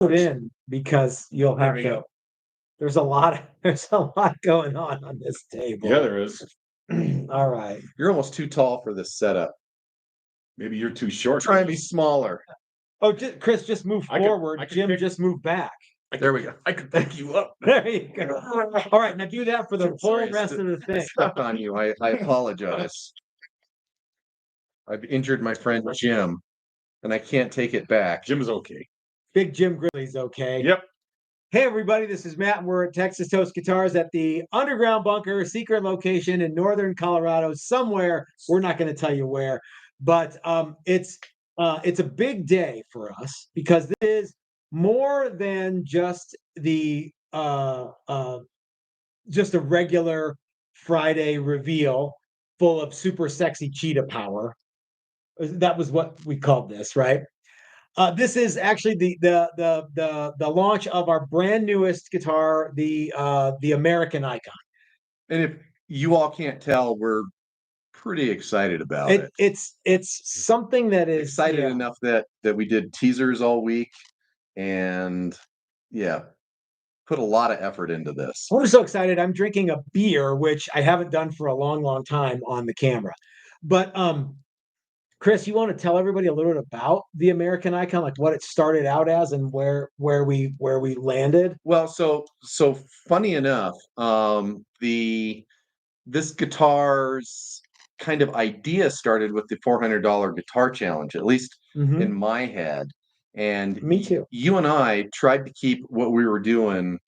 put in because you'll There have we to. go. There's a lot going on this table. Yeah, there is. All right. You're almost too tall for this setup. Maybe you're too short. Try and be smaller. Oh, Chris, just move I forward. could Jim, pick- just move back. There we go. I could pick you up. There you go. All right, now do that for the whole Sorry, rest of the I thing. stepped on you. I apologize. I've injured my friend Jim, and I can't take it back. Jim's okay. Big Jim Gridley's okay. Yep. Hey, everybody, this is Matt. We're at Texas Toast Guitars at the Underground Bunker, secret location in northern Colorado, somewhere. We're not going to tell you where, but it's a big day for us because this is more than just just a regular Friday reveal full of super sexy cheetah power. That was what we called this, right? This is actually the launch of our brand newest guitar, the American Icon. And if you all can't tell, we're pretty excited about it. It's something that is excited enough that we did teasers all week, and put a lot of effort into this. I'm so excited. I'm drinking a beer, which I haven't done for a long time on the camera. But Chris, you want to tell everybody a little bit about the American Icon, like what it started out as and where we landed? Well, so funny enough, this guitar's kind of idea started with the $400 guitar challenge, at least in my head. And me too. You and I tried to keep what we were doing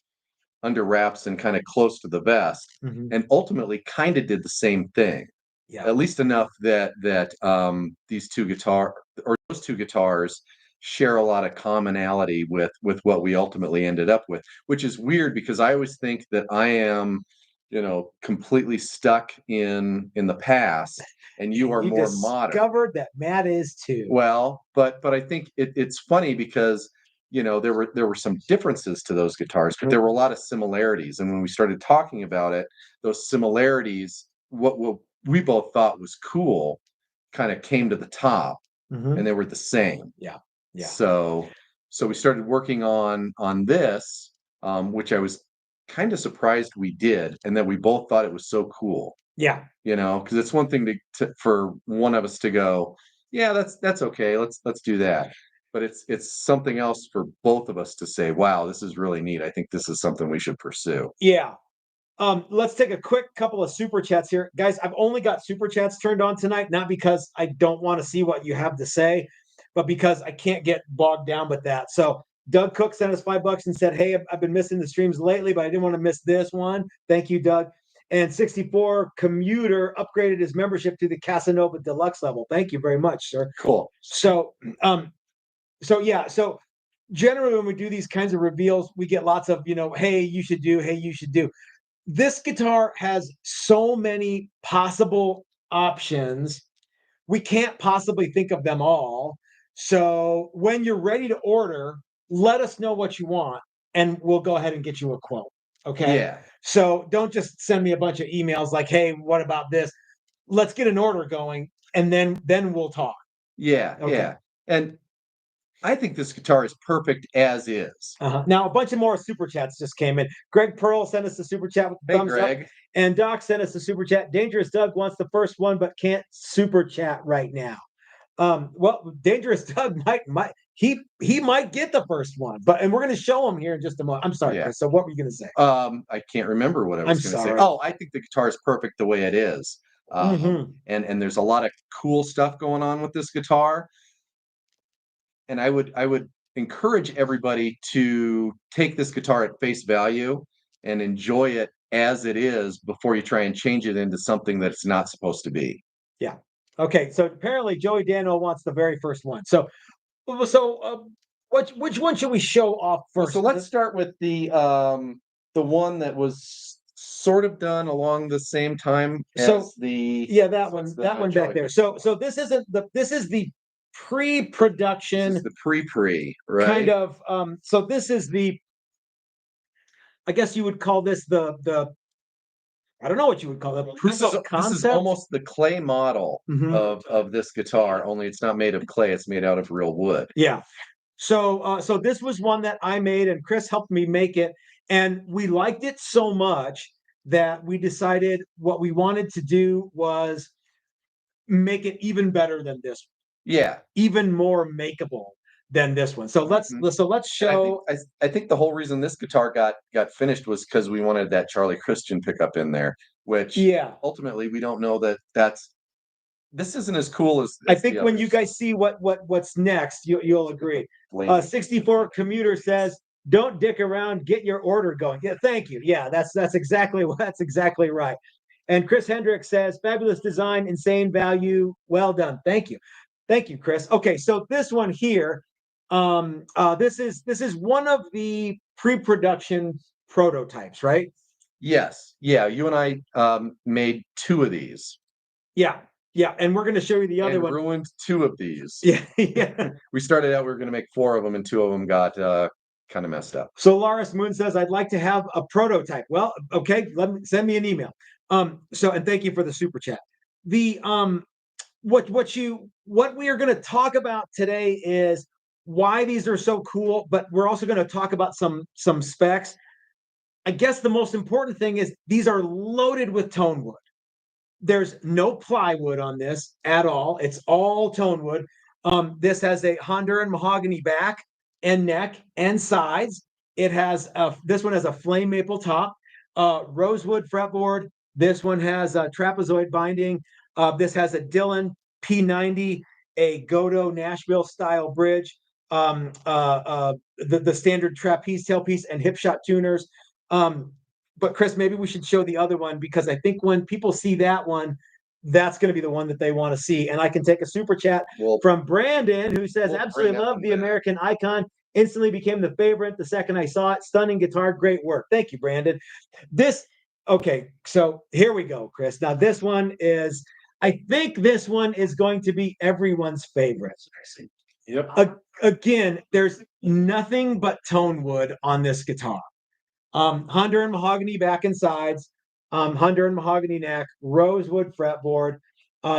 under wraps and kind of close to the vest, and ultimately kind of did the same thing. Yeah. At least enough that those two guitars share a lot of commonality with what we ultimately ended up with, which is weird because I always think that I am, completely stuck in the past, and you are more modern. Discovered that Matt is too. Well, but I think it's funny because there were some differences to those guitars, but there were a lot of similarities. And when we started talking about it, those similarities, what we both thought was cool, kind of came to the top, and they were the same. Yeah. So we started working on this, which I was kind of surprised we did, and that we both thought it was so cool. Yeah. Because it's one thing for one of us to go, yeah, that's okay. Let's do that. But it's something else for both of us to say, wow, this is really neat. I think this is something we should pursue. Yeah. Let's take a quick couple of super chats here. Guys, I've only got super chats turned on tonight, not because I don't want to see what you have to say, but because I can't get bogged down with that. So Doug Cook sent us $5 and said, hey, I've been missing the streams lately, but I didn't want to miss this one. Thank you, Doug. And 64 Commuter upgraded his membership to the Casanova Deluxe level. Thank you very much, sir. Cool. So generally when we do these kinds of reveals, we get lots of, hey, you should do. This guitar has so many possible options. We can't possibly think of them all. So when you're ready to order, let us know what you want, and we'll go ahead and get you a quote. Okay. Yeah. So don't just send me a bunch of emails like, hey, what about this? Let's get an order going, and then we'll talk. Yeah. Okay. Yeah. And I think this guitar is perfect as is. Now, a bunch of more super chats just came in. Greg Pearl sent us a super chat with thumbs up. And Doc sent us a super chat. Dangerous Doug wants the first one, but can't super chat right now. Well, Dangerous Doug might get the first one, and we're going to show him here in just a moment. I'm sorry, Chris. So what were you going to say? I can't remember what I was going to say. Oh, I think the guitar is perfect the way it is. And there's a lot of cool stuff going on with this guitar. And I would encourage everybody to take this guitar at face value and enjoy it as it is before you try and change it into something that it's not supposed to be. Yeah. Okay. So apparently Joey Daniel wants the very first one. So which one should we show off first? So let's start with the one that was sort of done along the same time as that one back there. So this is the pre-production. This is the pre, right? Kind of. So this is I guess you would call this the I don't know what you would call it. Proof of concept. This is almost the clay model of this guitar, only it's not made of clay; it's made out of real wood. Yeah. So this was one that I made, and Chris helped me make it, and we liked it so much that we decided what we wanted to do was make it even better than this, Yeah, even more makeable than this one. So let's show. I think the whole reason this guitar got finished was because we wanted that Charlie Christian pickup in there, which ultimately we don't know this isn't as cool as I think when you guys see what's next, you'll agree. 64 Commuter says, "Don't dick around, get your order going." Yeah, thank you. Yeah, that's exactly right. And Chris Hendricks says, "Fabulous design, insane value. Well done." Thank you, Chris. Okay, so this one here, this is one of the pre-production prototypes, right? Yes. Yeah, you and I made 2 of these. Yeah, and we're going to show you the other one. Ruined 2 of these. Yeah. We started out, we were going to make 4 of them, and 2 of them got kind of messed up. So Laris Moon says, "I'd like to have a prototype." Well, okay, send me an email. And thank you for the super chat. The what we are going to talk about today is why these are so cool, but we're also going to talk about some specs. I guess the most important thing is these are loaded with tone wood. There's no plywood on this at all. It's all tone wood. This has a Honduran mahogany back and neck and sides. It has this one has a flame maple top, rosewood fretboard. This one has a trapezoid binding. This has a Dillon P90, a Godot Nashville style bridge, the standard trapeze tailpiece, and Hipshot tuners. But Chris, maybe we should show the other one, because I think when people see that one, that's going to be the one that they want to see. And I can take a super chat from Brandon, who says, "Absolutely love the American Icon. Instantly became the favorite the second I saw it. Stunning guitar, great work." Thank you, Brandon. Okay, so here we go, Chris. Now I think this one is going to be everyone's favorite. Yep. Again, there's nothing but tone wood on this guitar. Honduran mahogany back and sides, Honduran mahogany neck, rosewood fretboard.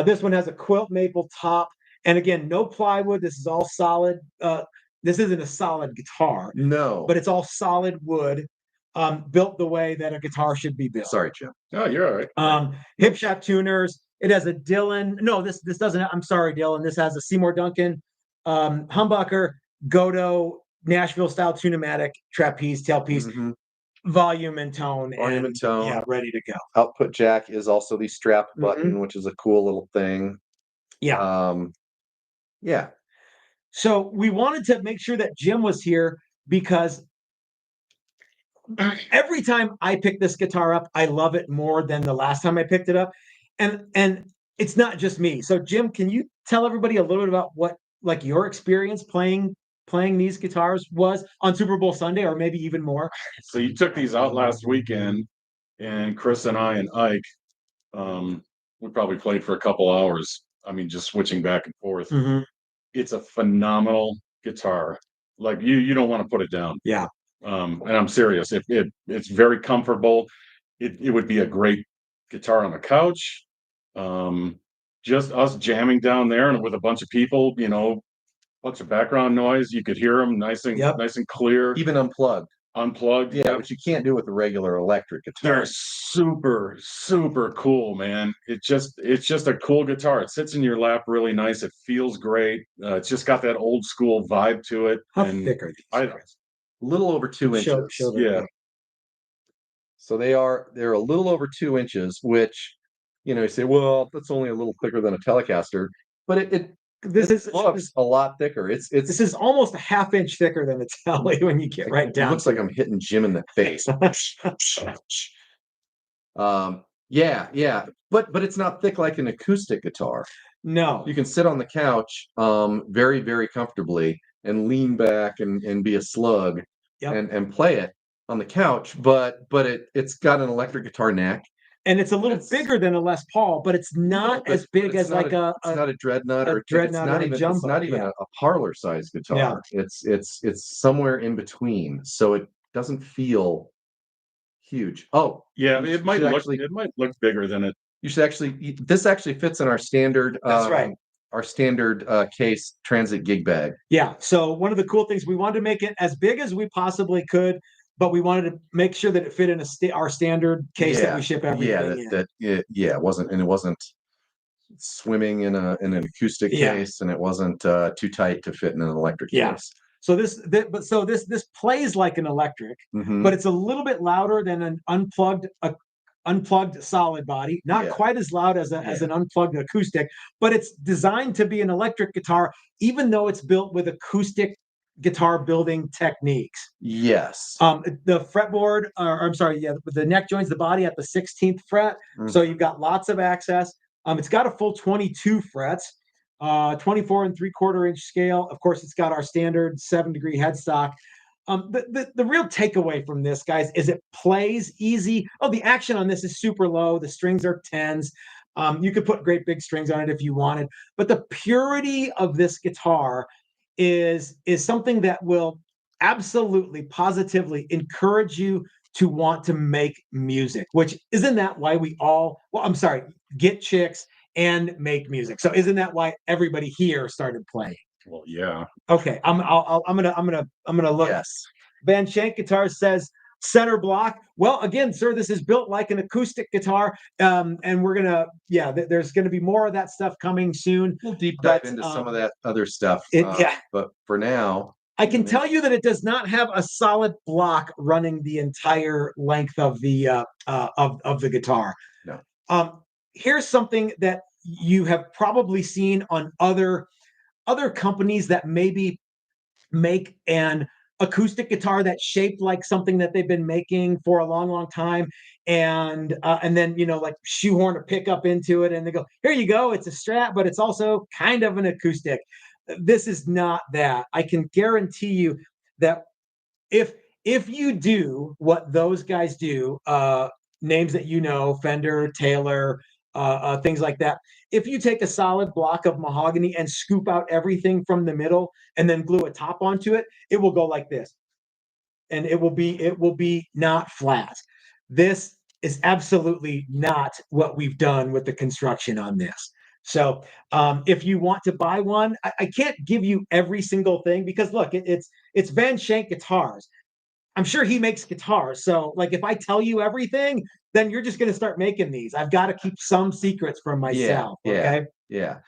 This one has a quilt maple top, and again, no plywood. This is all solid. This isn't a solid guitar, no, but it's all solid wood, built the way that a guitar should be built. Sorry, Jim. No, you're all right. Hipshot tuners. It has a Dillon. No, this doesn't. I'm sorry, Dillon. This has a Seymour Duncan, humbucker, Godot, Nashville style tunematic, trapeze, tailpiece. Volume and tone. Yeah, ready to go. Output jack is also the strap button, which is a cool little thing. Yeah. Yeah. So we wanted to make sure that Jim was here, because every time I pick this guitar up, I love it more than the last time I picked it up. And it's not just me. So Jim, can you tell everybody a little bit about what, like, your experience playing these guitars was on Super Bowl Sunday, or maybe even more? So you took these out last weekend, and Chris and I and Ike, we probably played for a couple hours. I mean, just switching back and forth. It's a phenomenal guitar. Like, you don't want to put it down. Yeah. And I'm serious. It's very comfortable. It would be a great guitar on the couch. Just us jamming down there and with a bunch of people, bunch of background noise. You could hear them nice and clear. Even unplugged. Yeah, which you can't do with a regular electric guitar. They're super, super cool, man. It's just a cool guitar. It sits in your lap really nice. It feels great. It's just got that old school vibe to it. How thick are these? A little over 2 inches. Yeah. So they're a little over 2 inches, which, you say, well, that's only a little thicker than a Telecaster, but this looks a lot thicker. This is almost a ½ inch thicker than the Tele when you get right down. It looks like I'm hitting Jim in the face. Yeah. But it's not thick like an acoustic guitar. No. You can sit on the couch very, very comfortably and lean back and be a slug and play it on the couch, but it's got an electric guitar neck. And it's a little bigger than a Les Paul, but it's not as big as like it's not a dreadnought, or dreadnought, or a jumbo. It's not even a parlor size guitar. Yeah. It's somewhere in between, so it doesn't feel huge. Oh, yeah, it might look bigger than it. You should actually. This actually fits in our standard. That's right. our standard case transit gig bag. Yeah. So one of the cool things, we wanted to make it as big as we possibly could, but we wanted to make sure that it fit in our standard case that we ship everything in. It wasn't swimming in an acoustic case, and it wasn't too tight to fit in an electric case. So this plays like an electric, but it's a little bit louder than an unplugged solid body. Not quite as loud as an unplugged acoustic, but it's designed to be an electric guitar, even though it's built with acoustic guitar building techniques. Yes. The fretboard, the neck joins the body at the 16th fret, so you've got lots of access. It's got a full 22 frets. 24 3/4 inch scale. Of course, it's got our standard 7-degree headstock. The real takeaway from this, guys, is it plays easy. Oh, the action on this is super low. The strings are 10s. You could put great big strings on it if you wanted, but the purity of this guitar is something that will absolutely, positively encourage you to want to make music, which isn't that why get chicks and make music. So isn't that why everybody here started playing? Well, yeah. Okay, I'm gonna look. Yes. Van Shank Guitars says center block. Well, again, sir, this is built like an acoustic guitar, and we're gonna there's gonna be more of that stuff coming soon. We'll deep dive into some of that other stuff. But for now, I can tell you that it does not have a solid block running the entire length of the guitar. No. Here's something that you have probably seen on other companies that maybe make an acoustic guitar that's shaped like something that they've been making for a long time, and then like shoehorn a pickup into it, and they go, here you go, it's a Strat, but it's also kind of an acoustic. This is not that. I can guarantee you that if you do what those guys do, names that Fender, Taylor, things like that. If you take a solid block of mahogany and scoop out everything from the middle and then glue a top onto it, it will go like this, and it will be not flat. This is absolutely not what we've done with the construction on this. So if you want to buy one, I can't give you every single thing because look, it's Van Shank Guitars. I'm sure he makes guitars. So like if I tell you everything, then you're just going to start making these. I've got to keep some secrets from myself. Okay. Yeah.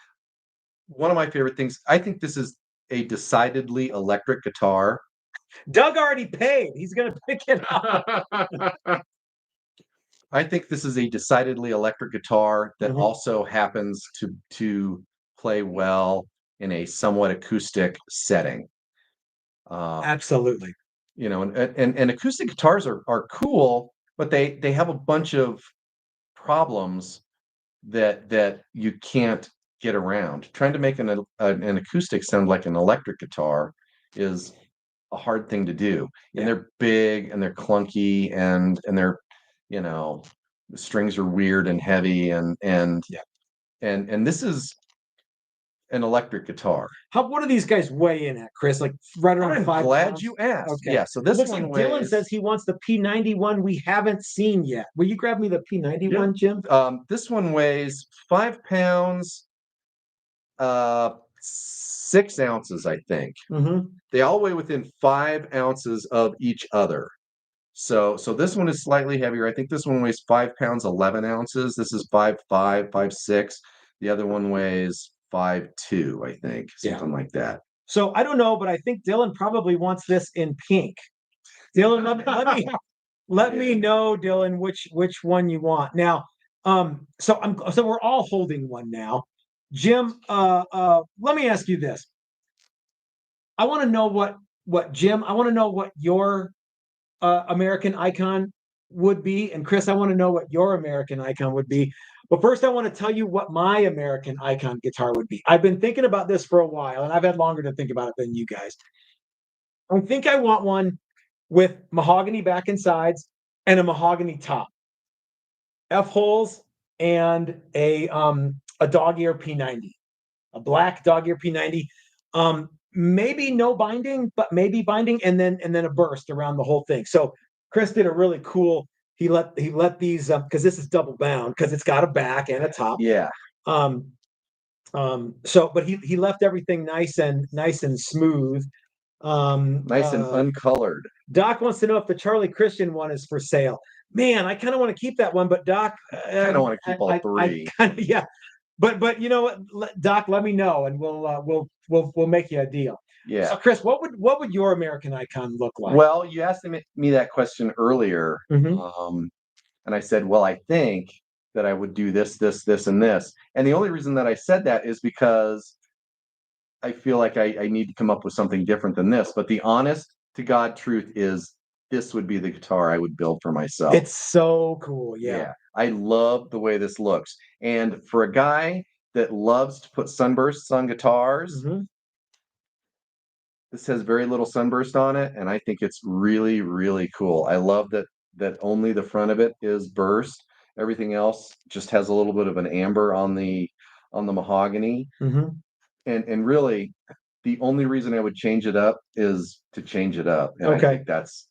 One of my favorite things, I think this is a decidedly electric guitar. Doug already paid. He's going to pick it up. I think this is a decidedly electric guitar that also happens to play well in a somewhat acoustic setting. Absolutely. And acoustic guitars are cool, but they have a bunch of problems that you can't get around. Trying to make an acoustic sound like an electric guitar is a hard thing to do. And they're big and they're clunky and they're the strings are weird and heavy and this is an electric guitar. What do these guys weigh in at, Chris? Like right around 5 I'm glad pounds? you asked. Okay. Yeah, so this looks one like weighs... Dylan says he wants the P91 we haven't seen yet. Will you grab me the P91, Jim? This one weighs 5 pounds, 6 ounces, I think. They all weigh within 5 ounces of each other. So this one is slightly heavier. I think this one weighs 5 pounds, 11 ounces. This is 5'5", 5'6". The other one weighs 5'2", I think, something like that. So I don't know, but I think Dylan probably wants this in pink. Dylan, let me know, Dylan, which one you want. Now, so we're all holding one now. Jim, let me ask you this. I want to know what your American icon would be, and Chris, I want to know what your American icon would be. But first, I want to tell you what my American icon guitar would be. I've been thinking about this for a while, and I've had longer to think about it than you guys. I think I want one with mahogany back and sides and a mahogany top, F-holes, and a dog ear P90, a black dog ear P90. Maybe no binding, but maybe binding, and then a burst around the whole thing. So Chris did a really cool. He let these because this is double bound because it's got a back and a top. Yeah. But he left everything nice and smooth. Nice and uncolored. Doc wants to know if the Charlie Christian one is for sale. Man, I kind of want to keep that one, but Doc, I kind of want to keep all three. Yeah, but you know what, Doc, let me know, and we'll make you a deal. Yeah. So, Chris, what would your American icon look like? Well, you asked me that question earlier, and I said, well, I think that I would do this, this, this, and this. And the only reason that I said that is because I feel like I need to come up with something different than this. But the honest to God truth is this would be the guitar I would build for myself. It's so cool. Yeah. I love the way this looks. And for a guy that loves to put sunbursts on guitars, this has very little sunburst on it, and I think it's really, really cool. I love that only the front of it is burst. Everything else just has a little bit of an amber on the mahogany. And really, the only reason I would change it up is to change it up. And I think that's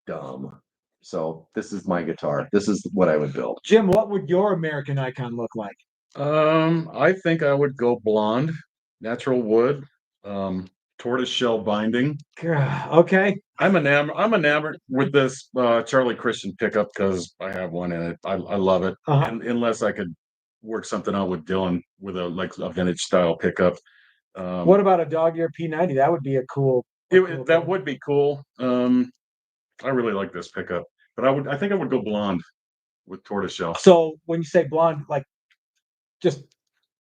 dumb. So this is my guitar. This is what I would build. Jim, what would your American icon look like? I think I would go blonde, natural wood, tortoise shell binding. Okay. I'm enamored with this Charlie Christian pickup because I have one and I love it. And unless I could work something out with Dylan with a vintage style pickup. What about a dog ear P90? That would be a cool. That would be cool. I really like this pickup, but I think I would go blonde with tortoiseshell. So when you say blonde, like just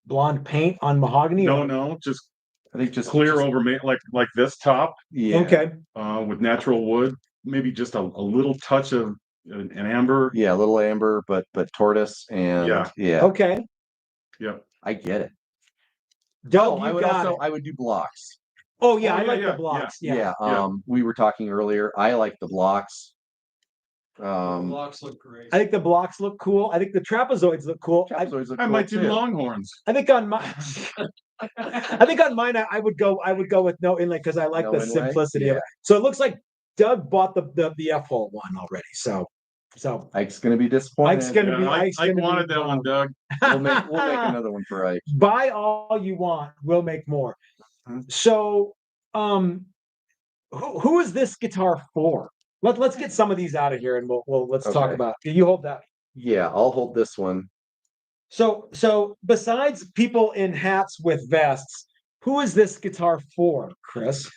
blonde paint on mahogany? No, just I think just clear over me, like this top. Yeah. Okay. With natural wood, maybe just a little touch of an amber. Yeah, a little amber, but tortoise and yeah. Okay. Yeah. I get it. Doug, I would do blocks. Oh yeah, I like the blocks. Yeah. We were talking earlier. I like the blocks. The blocks look great. I think the blocks look cool. I think the trapezoids look cool. I might do longhorns. I think on my mine, I would go with no inlay because I like the simplicity of it. So it looks like Doug bought the F-hole one already. So Ike's gonna be disappointed. Ike wanted that one, Doug. We'll make another one for Ike. Buy all you want. We'll make more. So, who is this guitar for? Let's get some of these out of here, and let's talk about. You hold that. Yeah, I'll hold this one. So besides people in hats with vests, who is this guitar for, Chris?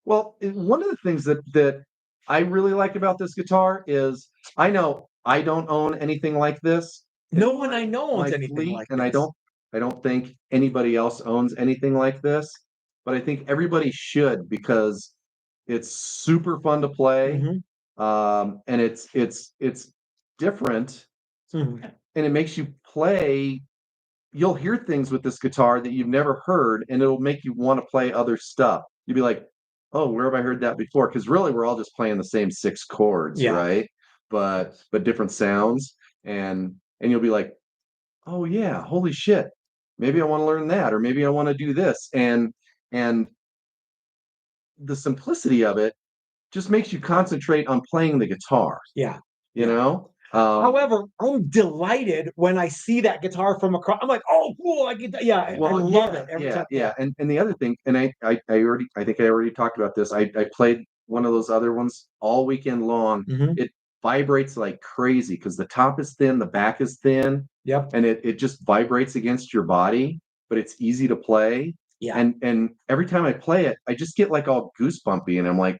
Well, one of the things that I really like about this guitar is I know I don't own anything like this. No one I know owns anything like this. And I don't think anybody else owns anything like this, but I think everybody should because it's super fun to play. And it's different. And it makes you play. You'll hear things with this guitar that you've never heard, and it'll make you want to play other stuff. You'll be like, oh, where have I heard that before? Because really, we're all just playing the same 6 chords, right? But different sounds, and you'll be like, oh yeah, holy shit, maybe I want to learn that, or maybe I want to do this, and the simplicity of it just makes you concentrate on playing the guitar. Yeah, you know. However, I'm delighted when I see that guitar from across. I'm like, oh, cool! I get that. Yeah, well, I love it every time. Yeah. And the other thing, and I think I already talked about this. I played one of those other ones all weekend long. It vibrates like crazy because the top is thin, the back is thin. Yep. And it just vibrates against your body, but it's easy to play. Yeah. And every time I play it, I just get like all goosebumpy, and I'm like,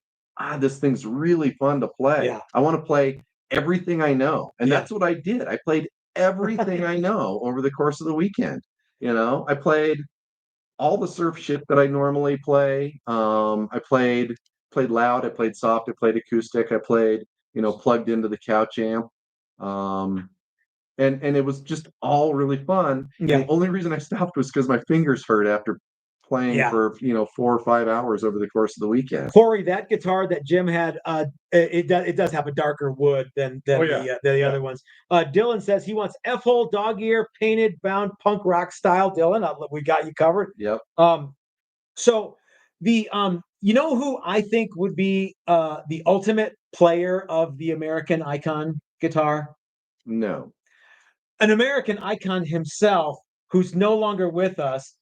this thing's really fun to play. Yeah. I want to play everything I know, and that's what I did. I played everything I know over the course of the weekend. I played all the surf shit that I normally play. I played loud, I played soft, I played acoustic, I played plugged into the couch amp, and it was just all really fun. The only reason I stopped was because my fingers hurt after playing for 4 or 5 hours over the course of the weekend. Corey, that guitar that Jim had, it does have a darker wood than the other ones. Dylan says he wants F-hole, dog ear, painted, bound, punk rock style. Dylan, we got you covered. Yep. So the who I think would be the ultimate player of the American Icon guitar? No. An American Icon himself, who's no longer with us.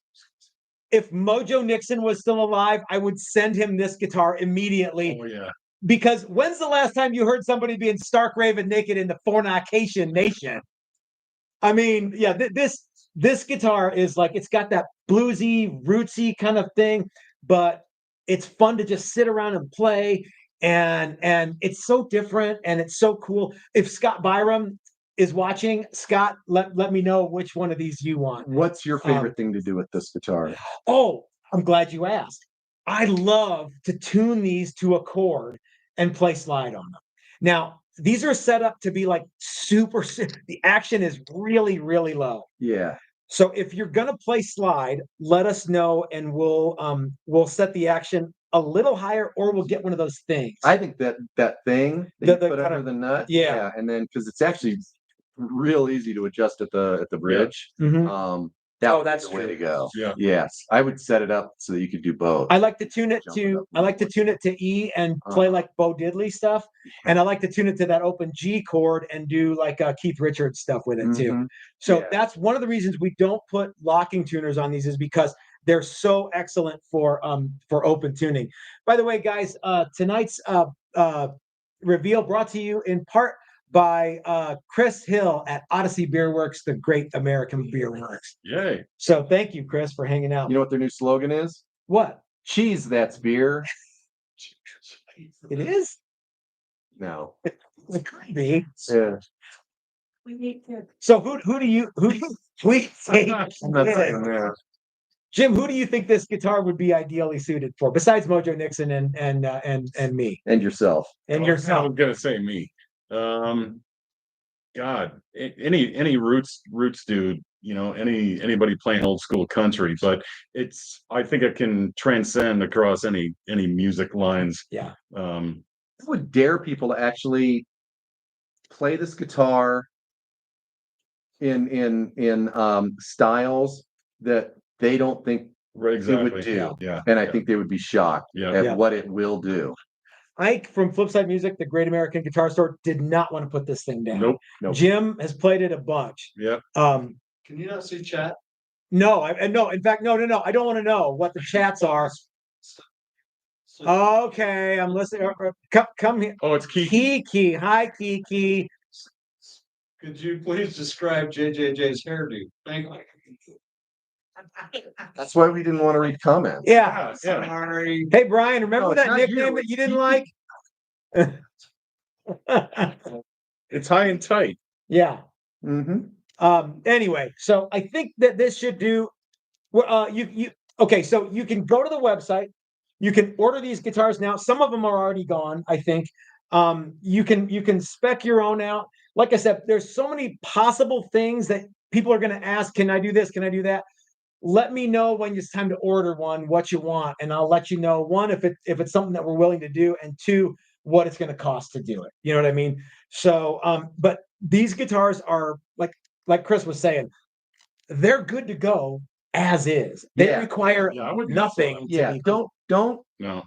If Mojo Nixon was still alive, I would send him this guitar immediately. Oh yeah. Because when's the last time you heard somebody being stark raving naked in the fornication nation? I mean, yeah, this guitar is like, it's got that bluesy, rootsy kind of thing, but it's fun to just sit around and play, and it's so different and it's so cool. If Scott Byram is watching, Scott, let me know which one of these you want. What's your favorite thing to do with this guitar? Oh, I'm glad you asked. I love to tune these to a chord and play slide on them. Now, these are set up to be like super, the action is really, really low. Yeah. So if you're gonna play slide, let us know and we'll set the action a little higher, or we'll get one of those things. I think that thing that you put under the nut, yeah, and then because it's actually real easy to adjust at the bridge. Mhm. That's the way to go. Yeah. Yes, I would set it up so that you could do both. I like to tune it to E and play like Bo Diddley stuff, and I like to tune it to that open G chord and do like Keith Richards stuff with it too. So that's one of the reasons we don't put locking tuners on these, is because they're so excellent for open tuning. By the way, guys, tonight's reveal brought to you in part by Chris Hill at Odyssey Beer Works, the Great American Beer Works. Yay. So thank you, Chris, for hanging out. You know what their new slogan is? What? Cheese, that's beer. It is? No. It could be. Yeah. We need to. So who do you we think? I'm not saying that. Jim, who do you think this guitar would be ideally suited for, besides Mojo Nixon and me? And yourself. And I yourself. was gonna say me. God, any roots dude, anybody playing old school country, but I think it can transcend across any music lines. Yeah. I would dare people to actually play this guitar in styles that they don't think it would do. Yeah. And I think they would be shocked at what it will do. Ike from Flipside Music, the Great American Guitar Store, did not want to put this thing down. Nope. Jim has played it a bunch. Yep. Can you not see chat? No, no. In fact, no. I don't want to know what the chats are. Okay, I'm listening. Come here. Oh, it's Kiki. Kiki. Hi, Kiki. Could you please describe JJJ's hairdo? Thank you. That's why we didn't want to read comments. Yeah. Sorry. Hey, Brian, remember that nickname that you didn't like? It's high and tight. Yeah. Mm-hmm. Anyway, so I think that this should do. Okay, so you can go to the website. You can order these guitars now. Some of them are already gone, I think. You can spec your own out. Like I said, there's so many possible things that people are going to ask. Can I do this? Can I do that? Let me know when it's time to order one, what you want, and I'll let you know, one, if it's something that we're willing to do, and two, what it's going to cost to do it. You know what I mean? So, but these guitars are like Chris was saying, they're good to go as is. They require nothing. Yeah, don't. No.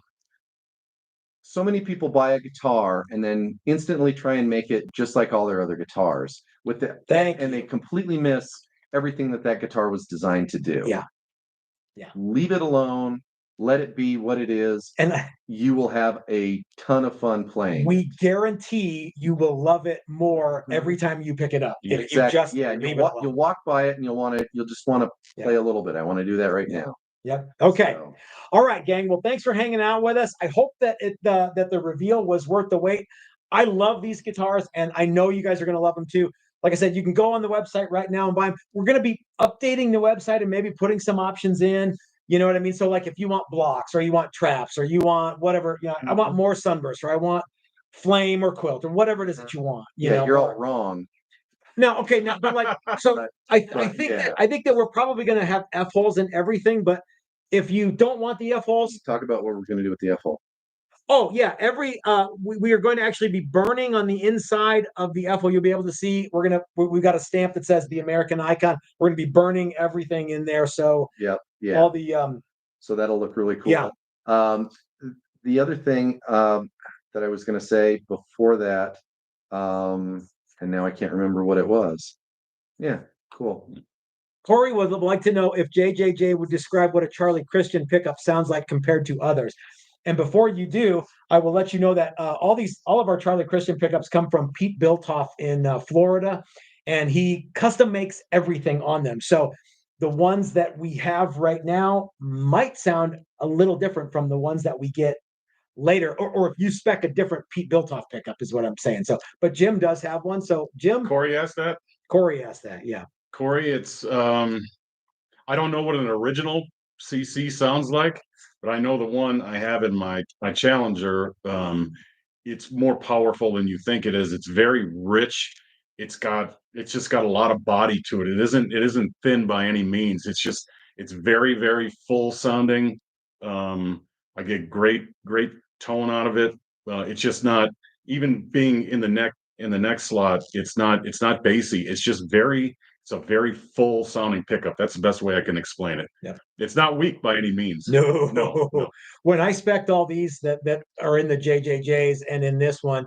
So many people buy a guitar and then instantly try and make it just like all their other guitars and they completely miss everything that guitar was designed to do. Yeah. Leave it alone. Let it be what it is, and you will have a ton of fun playing. We guarantee you will love it more every time you pick it up. Yeah, if you just you'll walk by it and you'll just want to play a little bit. I want to do that right now. Yep. Okay. So. All right, gang. Well, thanks for hanging out with us. I hope that that the reveal was worth the wait. I love these guitars, and I know you guys are going to love them too. Like I said, you can go on the website right now and buy them. We're going to be updating the website and maybe putting some options in. You know what I mean? So like if you want blocks or you want traps or you want whatever, I want more sunburst or I want flame or quilt or whatever it is that you want. You know? You're all wrong. No, okay, now, but like, so I think that we're probably going to have F holes in everything, but if you don't want the F holes, talk about what we're going to do with the F hole. Oh yeah, we are going to actually be burning on the inside of the F hole. You'll be able to see. We've got a stamp that says the American icon. We're going to be burning everything in there. So all the so that'll look really cool. Yeah. The other thing that I was going to say before that, and now I can't remember what it was. Yeah, cool. Corey would like to know if JJJ would describe what a Charlie Christian pickup sounds like compared to others. And before you do, I will let you know that all of our Charlie Christian pickups come from Pete Biltoff in Florida, and he custom makes everything on them. So the ones that we have right now might sound a little different from the ones that we get later, or if you spec a different Pete Biltoff pickup is what I'm saying. So, but Jim does have one. So Jim, Corey asked that. Yeah. Corey, it's I don't know what an original CC sounds like, but I know the one I have in my Challenger. It's more powerful than you think it is. It's very rich. It's just got a lot of body to it. It isn't thin by any means. It's very, very full sounding. I get great tone out of it. It's just not, even being in the neck slot, it's not bassy. It's a very full sounding pickup. That's the best way I can explain it. Yeah. It's not weak by any means. No. When I spec'd all these that are in the JJJs and in this one,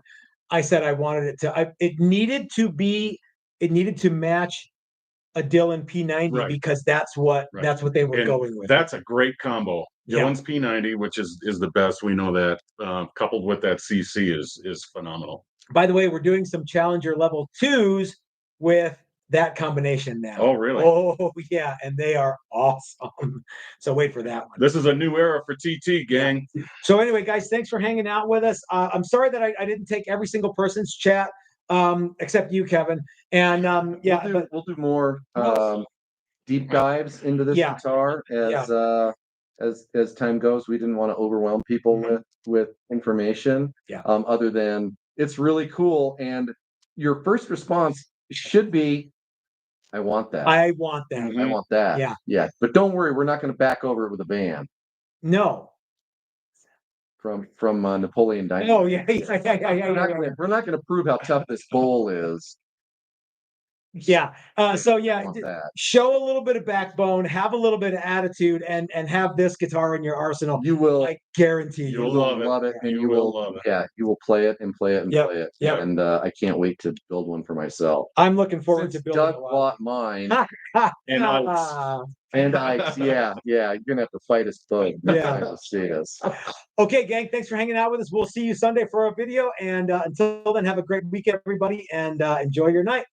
I said I wanted it needed to match a Dylan P90, right, because that's what they were going with. That's a great combo. Dylan's P90, which is the best. We know that. Coupled with that CC is phenomenal. By the way, we're doing some Challenger level 2s with that combination now. Oh, really? Oh, yeah, and they are awesome. So wait for that one. This is a new era for TT, gang. Yeah. So anyway, guys, thanks for hanging out with us. I'm sorry that I didn't take every single person's chat, except you, Kevin. And we'll do more deep dives into this guitar as time goes. We didn't want to overwhelm people with information. Yeah. Other than it's really cool, and your first response should be, I want that. I want that. I want that. Yeah. Yeah. But don't worry, we're not going to back over it with a band. No. From Napoleon Dynamite. Oh, yeah. We're not going to prove how tough this bowl is. Yeah. Show a little bit of backbone, have a little bit of attitude, and have this guitar in your arsenal. You will. I guarantee you will love it, and you will love it. Yeah, you will play it and play it and play it. Yeah. And I can't wait to build one for myself. I'm looking forward to building. Doug bought mine. And ice. And ice. Yeah. You're gonna have to fight us both. Yeah. See us. Okay, gang. Thanks for hanging out with us. We'll see you Sunday for a video. And until then, have a great week, everybody, and enjoy your night.